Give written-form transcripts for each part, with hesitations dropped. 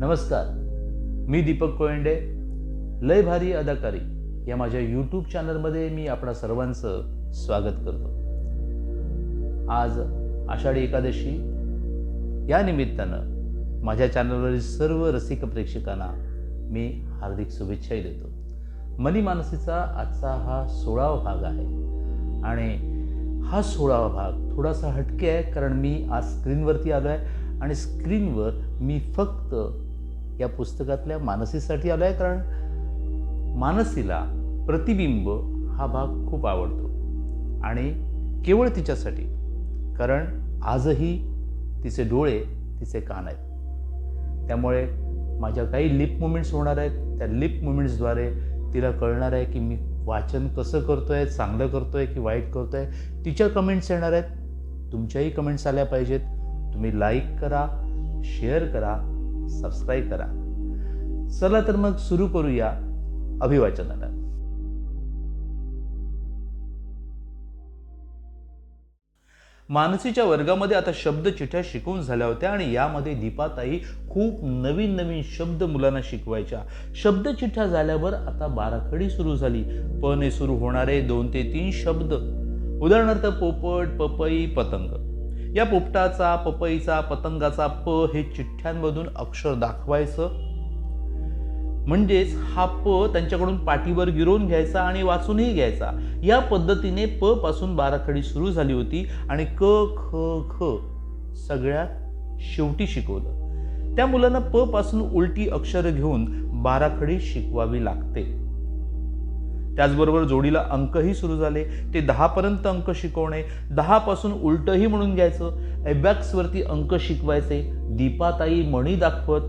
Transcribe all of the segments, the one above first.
नमस्कार, मी दीपक कोयंडे. लय भारी अदाकारी या माझ्या यूट्यूब चॅनलमध्ये मी आपणा सर्वांचं स्वागत करतो. आज आषाढी एकादशी या निमित्तानं माझ्या चॅनलवरील सर्व रसिक प्रेक्षकांना मी हार्दिक शुभेच्छाही देतो. मनी मानसीचा आजचा हा 16वा भाग आहे आणि हा 16वा भाग थोडासा हटके आहे, कारण मी आज स्क्रीनवरती आलो आहे आणि स्क्रीनवर मी फक्त या पुस्तकातल्या मानसीसाठी आलो आहे, कारण मानसीला प्रतिबिंब हा भाग खूप आवडतो आणि केवळ तिच्यासाठी, कारण आजही तिचे डोळे तिचे कान आहेत. त्यामुळे माझ्या काही लिप मुमेंट्स होणार आहेत. त्या लिप मुमेंट्सद्वारे तिला कळणार आहे की मी वाचन कसं करतो आहे, चांगलं करतो आहे की वाईट करतो आहे. तिच्या कमेंट्स येणार आहेत, तुमच्याही कमेंट्स आल्या पाहिजेत. तुम्ही लाईक करा, शेअर करा, सबस्क्राईब करा. चला तर मग सुरू करूया अभिवाचनाला. मानसीच्या वर्गामध्ये आता शब्द चिठ्ठ्या शिकवून झाल्या होत्या आणि यामध्ये दीपाताई खूप नवीन नवीन शब्द मुलांना शिकवायच्या. शब्द चिठ्ठ्या झाल्यावर आता बाराखडी सुरू झाली. प ने सुरू होणारे 2 ते 3 शब्द, उदाहरणार्थ पोपट, पपई, पतंग. या पोपटाचा, पपईचा, पतंगाचा प हे चिठ्ठ्यांमधून अक्षर दाखवायचं. म्हणजेच हा प त्यांच्याकडून पाठीवर गिरवून घ्यायचा आणि वाचूनही घ्यायचा. या पद्धतीने प पासून बाराखडी सुरू झाली होती आणि क, ख, ख सगळ्यात शेवटी शिकवलं. त्या मुलांना प पासून उलटी अक्षर घेऊन बाराखडी शिकवावी लागते. त्याचबरोबर जोडीला अंकही सुरू झाले. ते 10 पर्यंत अंक शिकवणे, 10 पासून उलटही म्हणून घ्यायचं. ॲबॅक्स वरती अंक शिकवायचे. दीपाताई मणी दाखवत.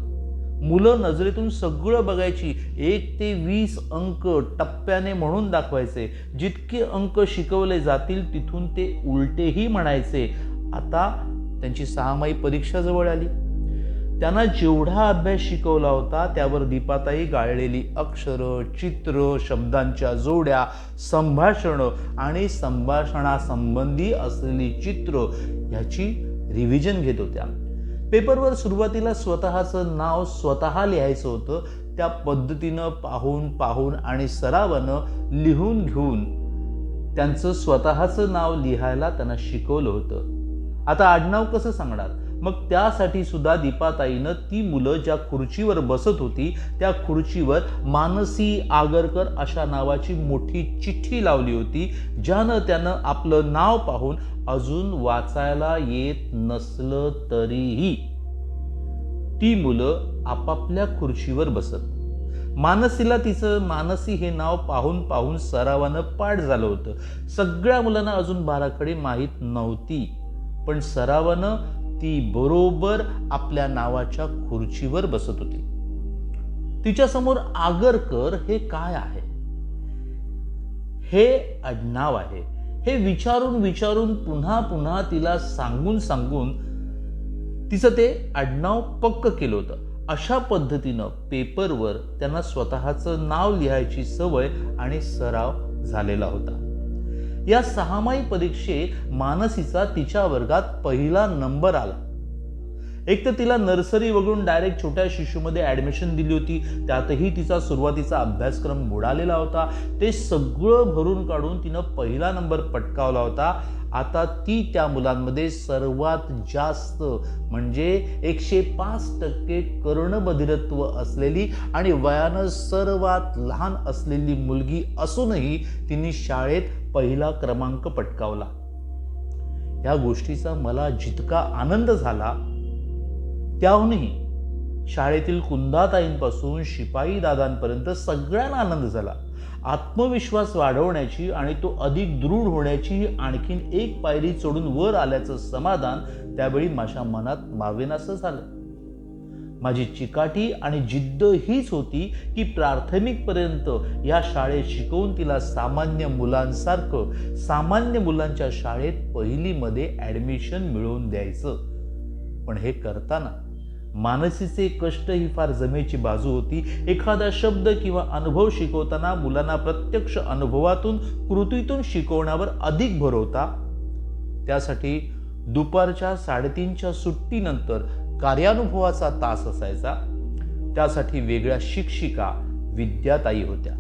मुलं नजरेतून सगळं बघायची. 1 ते 20 अंक टप्प्याने म्हणून दाखवायचे. जितके अंक शिकवले जातील तिथून ते उलटेही म्हणायचे. आता त्यांची 6माही परीक्षा जवळ आली. त्यांना जेवढा अभ्यास शिकवला होता त्यावर दीपाताई गाळलेली अक्षरं, चित्र, शब्दांच्या जोड्या, संभाषणं आणि संभाषणासंबंधी असलेली चित्र ह्याची रिव्हिजन घेत होत्या. पेपरवर सुरुवातीला स्वतःचं नाव स्वतः लिहायचं होतं. त्या पद्धतीनं पाहून आणि सरावानं लिहून घेऊन त्यांचं स्वतःचं नाव लिहायला त्यांना शिकवलं होतं. आता आडनाव कसं सांगणार? मग त्यासाठी सुद्धा दीपाताईनं ती मुलं ज्या खुर्चीवर बसत होती त्या खुर्चीवर मानसी आगरकर अशा नावाची मोठी चिठ्ठी लावली होती, ज्यानं त्यानं आपलं नाव पाहून अजून वाचायला येत नसलं तरीही ती मुलं आपापल्या खुर्चीवर बसत. मानसीला तिचं मानसी हे नाव पाहून सरावानं पाठ झालं होतं. सगळ्या मुलांना अजून बाराखडी माहीत नव्हती, पण सरावानं ती बरोबर आपल्या नावाच्या खुर्चीवर बसत होती. तिच्यासमोर आगरकर हे काय आहे? हे आडनाव आहे. हे विचारून पुन्हा तिला सांगून तिचं ते आडनाव पक्क केलं होतं. अशा पद्धतीनं पेपरवर त्यांना स्वतःचं नाव लिहायची सवय आणि सराव झालेला होता. या 6माही परीक्षेत मानसीचा तिच्या वर्गात पहिला नंबर आला. एक तर तिला नर्सरी वगळून डायरेक्ट छोट्या शिशूमध्ये ऍडमिशन दिली होती. त्यातही तिचा सुरुवातीचा अभ्यासक्रम बुडालेला होता. ते सगळं भरून काढून तिनं पहिला नंबर पटकावला होता. आता ती त्या मुलांमध्ये सर्वात जास्त म्हणजे 105% कर्णबधिरत्व असलेली आणि वयानं सर्वात लहान असलेली मुलगी असूनही तिने शाळेत पहिला क्रमांक पटकावला. या गोष्टीचा मला जितका आनंद झाला त्याहूनही शाळेतील कुंदाताईंपासून शिपाई दादांपर्यंत सगळ्यांना आनंद झाला. आत्मविश्वास वाढवण्याची आणि तो अधिक दृढ होण्याची आणखीन एक पायरी चढून वर आल्याचं समाधान त्यावेळी माझ्या मनात मावेनासं झालं. माझी चिकाटी आणि जिद्द हीच होती की प्राथमिकपर्यंत या शाळेत शिकवून तिला सामान्य मुलांसारखं सामान्य मुलांच्या शाळेत पहिलीमध्ये ॲडमिशन मिळवून द्यायचं. पण हे करताना मानसीचे कष्ट ही फार जमेची बाजू होती. एखादा शब्द किंवा अनुभव शिकवताना मुलांना प्रत्यक्ष अनुभवातून कृतीतून शिकवण्यावर अधिक भर होता. त्यासाठी दुपारच्या 3:30च्या सुट्टीनंतर कार्यानुभवाचा तास असायचा. त्यासाठी वेगळ्या शिक्षिका विद्याताई होत्या.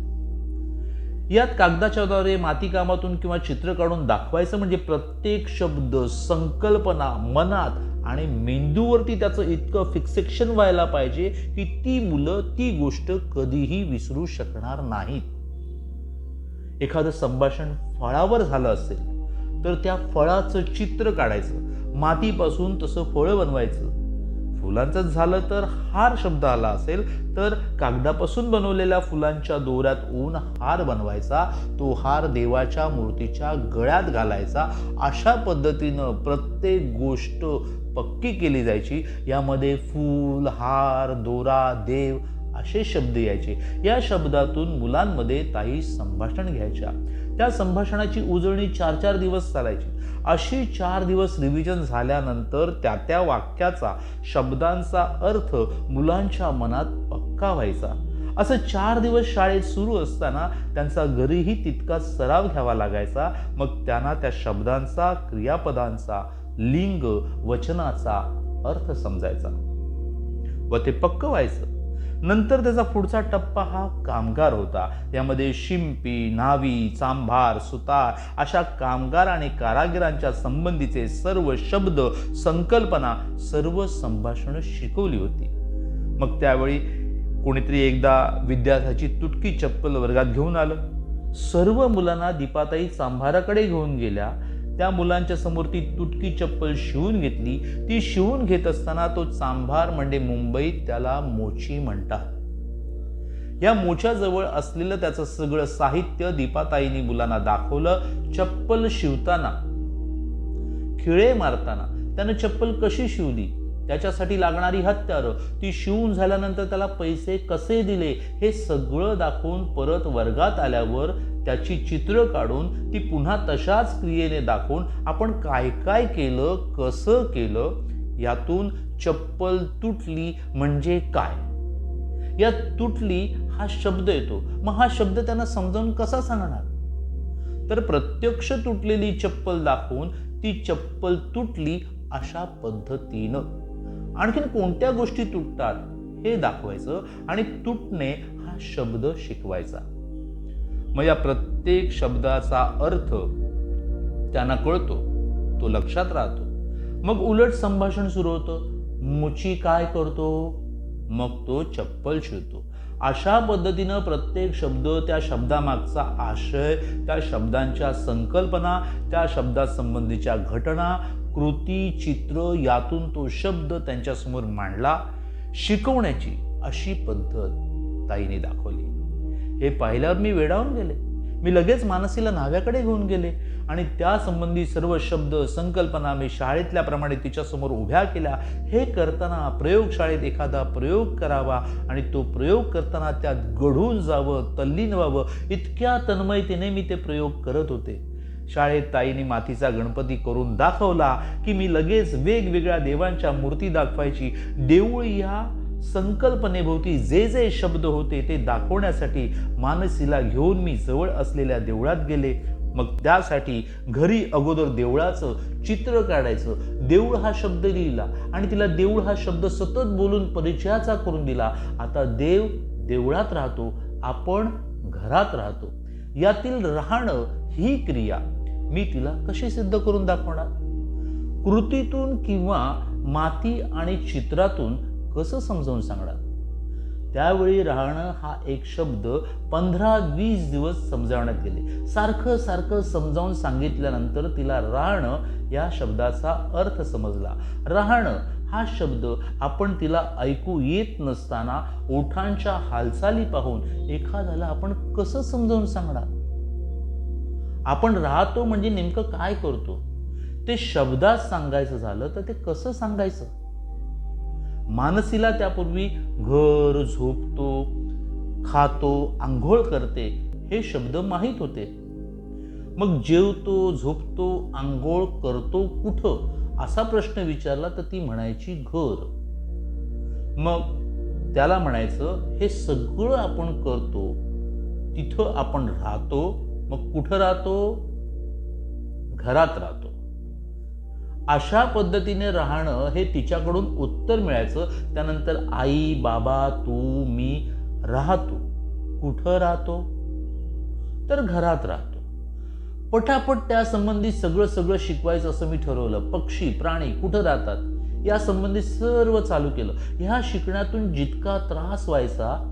यात कागदाच्या द्वारे मातीकामातून किंवा चित्र काढून दाखवायचं म्हणजे प्रत्येक शब्द, संकल्पना मनात आणि मेंदूवरती त्याचं इतकं फिक्सेशन व्हायला पाहिजे की ती मुलं ती गोष्ट कधीही विसरू शकणार नाहीत. एखादं संभाषण फळावर झालं असेल तर त्या फळाचं चित्र काढायचं, मातीपासून तसं फळं बनवायचं. फुलांचं झालं तर हार शब्द आला असेल तर कागदापासून बनवलेल्या फुलांच्या दोऱ्यात ऊन हार बनवायचा, तो हार देवाच्या मूर्तीच्या गळ्यात घालायचा. अशा पद्धतीनं प्रत्येक गोष्ट पक्की केली जायची. यामध्ये फूल, हार, दोरा, देव असे शब्द यायचे. या शब्दातून मुलांमध्ये ताई संभाषण घ्यायच्या. त्या संभाषणाची उजळणी 4-4 दिवस चालायची. अशी 4 दिवस रिव्हिजन झाल्यानंतर त्या वाक्याचा, शब्दांचा अर्थ मुलांच्या मनात पक्का व्हायचा. असं 4 दिवस शाळेत सुरू असताना त्यांचा घरीही तितकाच सराव घ्यावा लागायचा. मग त्यांना त्या शब्दांचा, क्रियापदांचा, लिंग, वचनाचा अर्थ समजायचा व ते पक्क व्हायचं. नंतर त्याचा पुढचा टप्पा हा कामगार होता. यामध्ये शिंपी, न्हावी, चांभार, सुतार अशा कामगार आणि कारागिरांच्या संबंधीचे सर्व शब्द, संकल्पना, सर्व संभाषण शिकवली होती. मग त्यावेळी कोणीतरी एकदा विद्यार्थ्याची तुटकी चप्पल वर्गात घेऊन आलं. सर्व मुलांना दीपाताई चांभाराकडे घेऊन गेल्या. त्या मुलांच्या समोर ती तुटकी चप्पल शिवून घेतली. ती शिवून घेत असताना तो चांभार म्हणजे मुंबईत त्याला मोची म्हणतात. या मोच्याजवळ असलेलं त्याचं सगळं साहित्य दीपाताईंनी मुलांना दाखवलं. चप्पल शिवताना, खिळे मारताना त्यानं चप्पल कशी शिवली, त्याच्यासाठी लागणारी हत्यारं, ती शिवून झाल्यानंतर त्याला पैसे कसे दिले, हे सगळं दाखवून परत वर्गात आल्यावर त्याची चित्र काढून ती पुन्हा तशाच क्रियेने दाखवून आपण काय काय केलं, कसं केलं, यातून चप्पल तुटली म्हणजे काय, या तुटली हा शब्द येतो. मग हा शब्द त्यांना समजावून कसा सांगणार? तर प्रत्यक्ष तुटलेली चप्पल दाखवून ती चप्पल तुटली अशा पद्धतीनं. आणखीन कोणत्या गोष्टी तुटतात हे दाखवायचं आणि तुटणे हा शब्द शिकवायचा. मग या प्रत्येक शब्दाचा अर्थ त्यांना कळतो, तो लक्षात राहतो. मग उलट संभाषण सुरू होतं. मुची काय करतो? मग तो चप्पल शिवतो. अशा पद्धतीनं प्रत्येक शब्द, त्या शब्दामागचा आशय, त्या शब्दांच्या संकल्पना, त्या शब्दासंबंधीच्या घटना, कृती, चित्र, यातून तो शब्द त्यांच्यासमोर मांडला. शिकवण्याची अशी पद्धत ताईने दाखवली. हे पाहिल्यावर मी वेडावून गेले. मी लगेच मानसीला न्हाव्याकडे घेऊन गेले आणि त्या संबंधी सर्व शब्द, संकल्पना मी शाळेतल्याप्रमाणे तिच्यासमोर उभ्या केल्या. हे करताना प्रयोगशाळेत एखादा प्रयोग करावा आणि तो प्रयोग करताना त्यात घडून जावं, तल्लीन व्हावं, इतक्या तन्मयतेने मी ते प्रयोग करत होते. शाळेत ताईने मातीचा गणपती करून दाखवला की मी लगेच वेगवेगळ्या देवांच्या मूर्ती दाखवायची. देऊळ या संकल्पनेभोवती जे जे शब्द होते ते दाखवण्यासाठी मानसीला घेऊन मी जवळ असलेल्या देवळात गेले. मग त्यासाठी घरी अगोदर देवळाचं चित्र काढायचं, देऊळ हा शब्द लिहिला आणि तिला देऊळ हा शब्द सतत बोलून परिचयाचा करून दिला. आता देव देवळात राहतो, आपण घरात राहतो. यातील राहणं ही क्रिया मी तिला कशी सिद्ध करून दाखवणार? कृतीतून किंवा माती आणि चित्रातून कसं समजावून सांगणार? त्यावेळी राहणं हा एक शब्द 15-20 दिवस समजावण्यात गेले. सारखं सारखं समजावून सांगितल्यानंतर तिला राहणं या शब्दाचा अर्थ समजला. राहणं हा शब्द आपण तिला ऐकू येत नसताना ओठांच्या हालचाली पाहून एखाद्याला आपण कसं समजावून सांगणार? आपण राहतो म्हणजे नेमकं काय करतो ते शब्दात सांगायचं झालं तर ते कसं सांगायचं? मानसीला त्यापूर्वी घर, झोपतो, खातो, आंघोळ करते हे शब्द माहीत होते. मग जेवतो, झोपतो, आंघोळ करतो कुठं असा प्रश्न विचारला तर ती म्हणायची घर. मग त्याला म्हणायचं हे सगळं आपण करतो, तिथं आपण राहतो. मग कुठं राहतो? घरात राहतो. अशा पद्धतीने राहणं हे तिच्याकडून उत्तर मिळायचं. त्यानंतर आई, बाबा, तू, मी राहतो. कुठं राहतो? तर घरात राहतो. पटापट त्या संबंधी सगळं शिकवायचं असं मी ठरवलं. पक्षी, प्राणी कुठं राहतात या संबंधी सर्व चालू केलं. ह्या शिकण्यातून जितका त्रास व्हायचा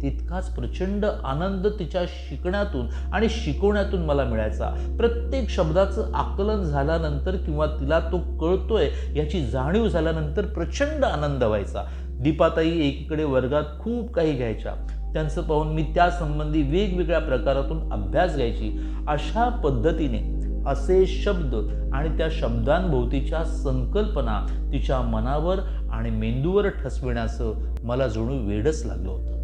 तितकाच प्रचंड आनंद तिच्या शिकण्यातून आणि शिकवण्यातून मला मिळायचा. प्रत्येक शब्दाचं आकलन झाल्यानंतर किंवा तिला तो कळतोय याची जाणीव झाल्यानंतर प्रचंड आनंद व्हायचा. दीपाताई एकीकडे वर्गात खूप काही घ्यायच्या. त्यांचं पाहून मी त्या संबंधी वेगवेगळ्या प्रकारातून अभ्यास घ्यायची. अशा पद्धतीने असे शब्द आणि त्या शब्दांभोवतीच्या संकल्पना तिच्या मनावर आणि मेंदूवर ठसविण्याचं मला जणू वेडच लागलं होतं.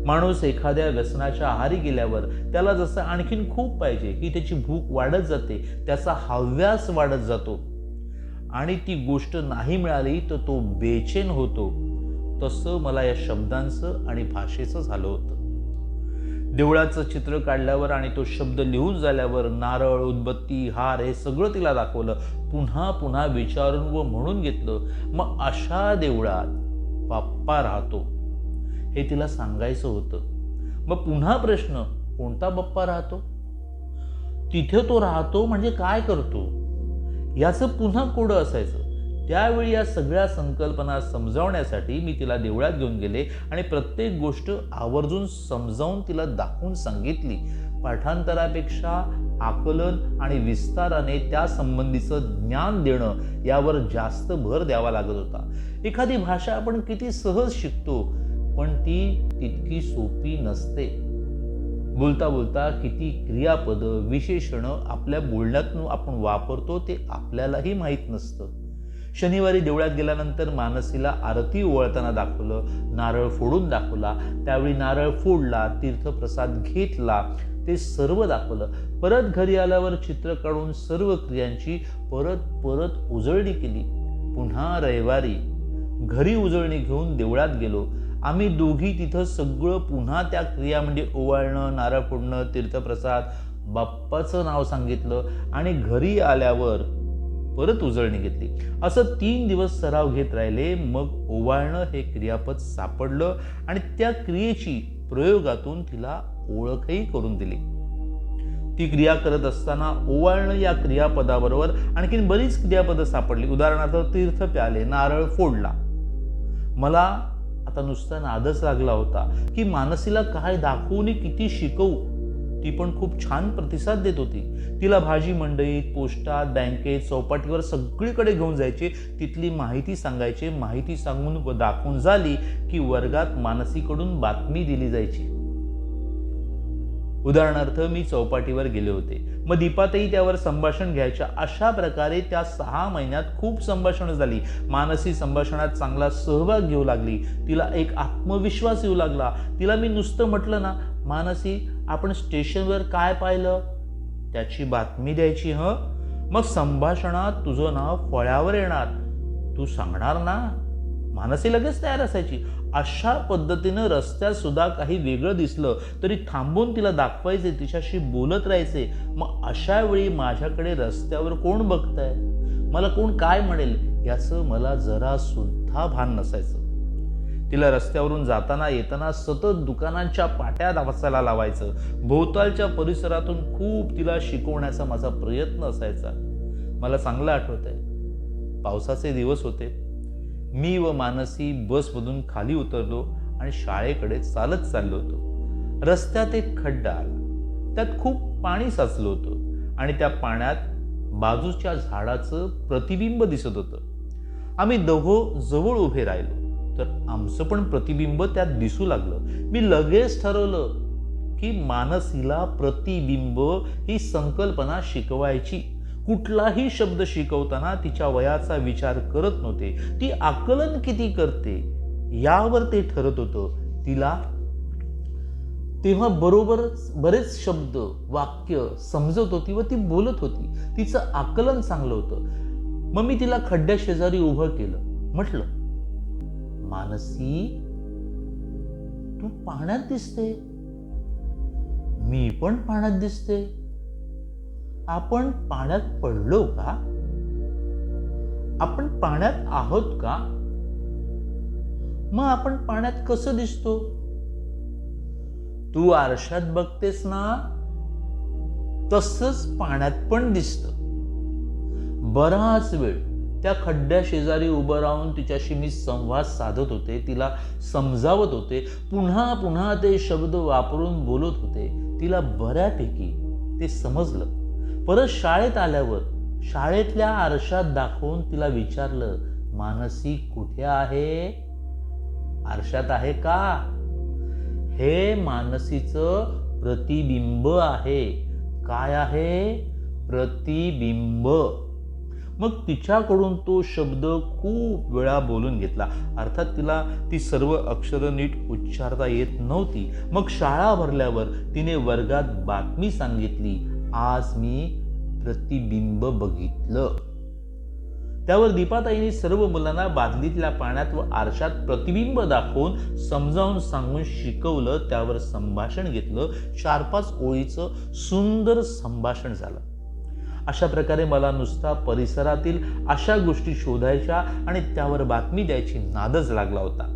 माणूस एखाद्या व्यसनाच्या आहारी गेल्यावर त्याला जसं आणखीन खूप पाहिजे की त्याची भूक वाढत जाते, त्याचा हव्यास वाढत जातो आणि ती गोष्ट नाही मिळाली तर तो बेचैन होतो, तसं मला या शब्दांचं आणि भाषेचं झालं होतं. देवळाचं चित्र काढल्यावर आणि तो शब्द लिहून झाल्यावर नारळ, उदबत्ती, हार हे सगळं तिला दाखवलं. पुन्हा पुन्हा विचारून व म्हणून घेतलं. मग अशा देवळात बाप्पा राहतो हे तिला सांगायचं होतं. मग पुन्हा प्रश्न, कोणता बाप्पा राहतो? तिथे तो राहतो म्हणजे काय करतो याचं पुन्हा कोडं असायचं. त्यावेळी या सगळ्या संकल्पना समजावण्यासाठी मी तिला देवळात घेऊन गेले आणि प्रत्येक गोष्ट आवर्जून समजावून तिला दाखवून सांगितली. पाठांतरापेक्षा आकलन आणि विस्ताराने त्या संबंधीचं ज्ञान देणं यावर जास्त भर द्यावा लागत होता. एखादी भाषा आपण किती सहज शिकतो पण ती तितकी सोपी नसते. बोलता बोलता किती क्रियापद, विशेषण आपल्या बोलण्यातून आपण वापरतो ते आपल्यालाही माहीत नसतं. शनिवारी देवळात गेल्यानंतर मानसीला आरती ओवाळताना दाखवलं, नारळ फोडून दाखवला. त्यावेळी नारळ फोडला, तीर्थप्रसाद घेतला, ते सर्व दाखवलं. परत घरी आल्यावर चित्र काढून सर्व क्रियांची परत उजळणी केली. पुन्हा रविवारी घरी उजळणी घेऊन देवळात गेलो. आम्ही दोघी तिथं सगळं पुन्हा त्या क्रिया म्हणजे ओवाळणं, नारळ फोडणं, तीर्थप्रसाद, बाप्पाचं नाव सांगितलं आणि घरी आल्यावर परत उजळणी घेतली. असं 3 दिवस सराव घेत राहिले. मग ओवाळणं हे क्रियापद सापडलं आणि त्या क्रियेची प्रयोगातून तिला ओळखही करून दिली. ती क्रिया करत असताना ओवाळणं या क्रियापदाबरोबर आणखीन बरीच क्रियापदं सापडली. उदाहरणार्थ तीर्थ प्याले, नारळ फोडला. मला आता नुसता नादच लागला होता की मानसीला काय दाखवून किती शिकवू. ती पण खूप छान प्रतिसाद देत होती. तिला भाजी मंडईत, पोस्टात, बँकेत, चौपाटीवर सगळीकडे घेऊन जायचे. तिथली माहिती सांगायचे. माहिती सांगून व दाखवून झाली की वर्गात मानसीकडून बातमी दिली जायची. उदाहरणार्थ मी चौपाटीवर गेले होते, मग दीपाताई त्यावर संभाषण घ्यायच्या. अशा प्रकारे त्या 6 महिन्यात खूप संभाषणं झाली. मानसी संभाषणात चांगला सहभाग घेऊ लागली. तिला एक आत्मविश्वास येऊ लागला. तिला मी नुसतं म्हटलं ना, मानसी आपण स्टेशनवर काय पाहिलं त्याची बातमी द्यायची. मग संभाषणात तुझं नाव फळ्यावर येणार, तू सांगणार ना. मानसी लगेच तयार असायची. अशा पद्धतीनं रस्त्यात सुद्धा काही वेगळं दिसलं तरी थांबून तिला दाखवायचे, तिच्याशी बोलत राहायचे. मग अशा वेळी माझ्याकडे रस्त्यावर कोण बघतंय, मला कोण काय म्हणेल याचं मला जरा सुद्धा भान नसायचं. तिला रस्त्यावरून जाताना येताना सतत दुकानांच्या पाट्या वाचायला लावायचं. भोवतालच्या परिसरातून खूप तिला शिकवण्याचा माझा प्रयत्न असायचा. मला चांगलं आठवतंय, पावसाचे दिवस होते. मी व मानसी बसमधून खाली उतरलो आणि शाळेकडे चालत चाललो होतो. रस्त्यात एक खड्डा आला. त्यात खूप पाणी साचलं होतं आणि त्या पाण्यात बाजूच्या झाडाचं प्रतिबिंब दिसत होतं. आम्ही दोघं जवळ उभे राहिलो तर आमचं पण प्रतिबिंब त्यात दिसू लागलं. मी लगेच ठरवलं की मानसीला प्रतिबिंब ही संकल्पना शिकवायची. कुठलाही शब्द शिकवताना तिच्या वयाचा विचार करत नव्हते. ती आकलन किती करते यावर ते ठरत होतं. तिला तेव्हा बरोबर बरेच शब्द, वाक्य समजत होती व ती बोलत होती. तिचं आकलन चांगलं होतं. मग मी तिला खड्ड्या शेजारी उभं केलं. म्हटलं, मानसी तू पाण्यात दिसते, मी पण पाण्यात दिसते. आपण पाण्यात पडलो का? आपण पाण्यात आहोत का? मग आपण पाण्यात कसं दिसतो? तू आरशात बघतेस ना, तसंच पाण्यात पण दिसतं. बराच वेळ त्या खड्ड्या शेजारी उभं राहून तिच्याशी मी संवाद साधत होते, तिला समजावत होते, पुन्हा पुन्हा ते शब्द वापरून बोलत होते. तिला बऱ्यापैकी ते समजलं. परत शाळेत आल्यावर शाळेतल्या आरशात दाखवून तिला विचारलं, मानसी कुठे आहे? आरशात आहे का? हे मानसीचं प्रतिबिंब आहे. काय आहे? प्रतिबिंब. मग तिच्याकडून तो शब्द खूप वेळा बोलून घेतला. अर्थात तिला ती सर्व अक्षरं नीट उच्चारता येत नव्हती. मग शाळा भरल्यावर तिने वर्गात बातमी सांगितली, आज मी प्रतिबिंब बघितलं. त्यावर दीपाताईंनी सर्व मुलांना बादलीतल्या पाण्यात व आरशात प्रतिबिंब दाखवून समजावून सांगून शिकवलं. त्यावर संभाषण घेतलं. 4-5 ओळीचं सुंदर संभाषण झालं. अशा प्रकारे मला नुसता परिसरातील अशा गोष्टी शोधायच्या आणि त्यावर बातमी द्यायची नादच लागला होता.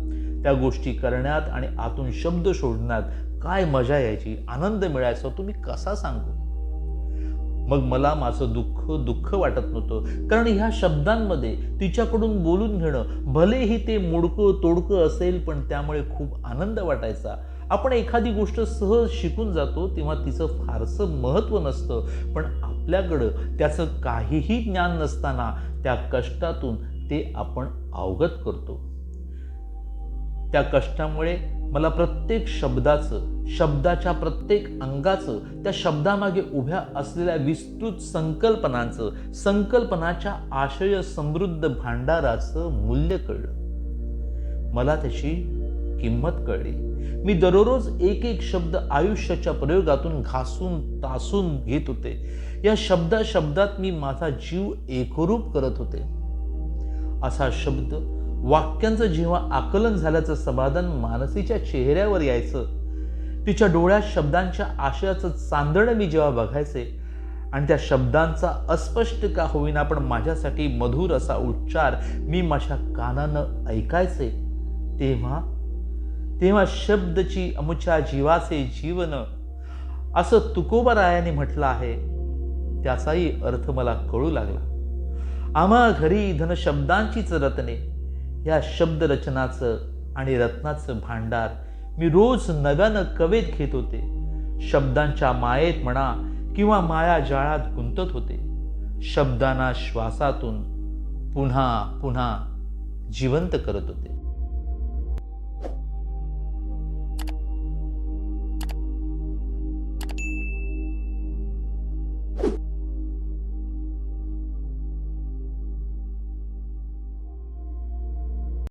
त्या गोष्टी करण्यात आणि आतून शब्द शोधण्यात काय मजा यायची, आनंद मिळायचा, तुम्ही कसा सांगू. मग मला माझं दुःख वाटत नव्हतं, कारण ह्या शब्दांमध्ये तिच्याकडून बोलून घेणं भलेही ते मोडकं तोडकं असेल, पण त्यामुळे खूप आनंद वाटायचा. आपण एखादी गोष्ट सहज शिकून जातो तेव्हा तिचं फारसं महत्त्व नसतं, पण आपल्याकडं त्याचं काहीही ज्ञान नसताना त्या कष्टातून ते आपण अवगत करतो. त्या कष्टामुळे मला प्रत्येक शब्दाचं, शब्दाच्या प्रत्येक अंगाचं, त्या शब्दामागे उभ्या असलेल्या विस्तृत संकल्पनाच्या आशय समृद्ध भांडाराचं मूल्य कळलं. मला त्याची किंमत कळली. मी दररोज एक शब्द आयुष्याच्या प्रयोगातून घासून तासून घेत होते. या शब्दात मी माझा जीव एकरूप करत होते. असा शब्द वाक्यांचं जेव्हा आकलन झाल्याचं समाधान मानसीच्या चेहऱ्यावर यायचं, तिच्या डोळ्यात शब्दांच्या आशयाचं चांदणं मी जेव्हा बघायचे आणि त्या शब्दांचा अस्पष्ट का होईना पण माझ्यासाठी मधुर असा उच्चार मी माझ्या कानानं ऐकायचे, तेव्हा शब्दची अमुच्या जीवाचे जीवन असं तुकोबारायाने म्हटलं आहे, त्याचाही अर्थ मला कळू लागला. आम्हा घरी धन शब्दांचीच रत्ने, या शब्दरचनाचं आणि रत्नाचं भांडार मी रोज नव्यानं कवेत घेत होते. शब्दांच्या मायेत म्हणा किंवा माया जाळात गुंतत होते. शब्दांना श्वासातून पुन्हा पुन्हा जिवंत करत होते.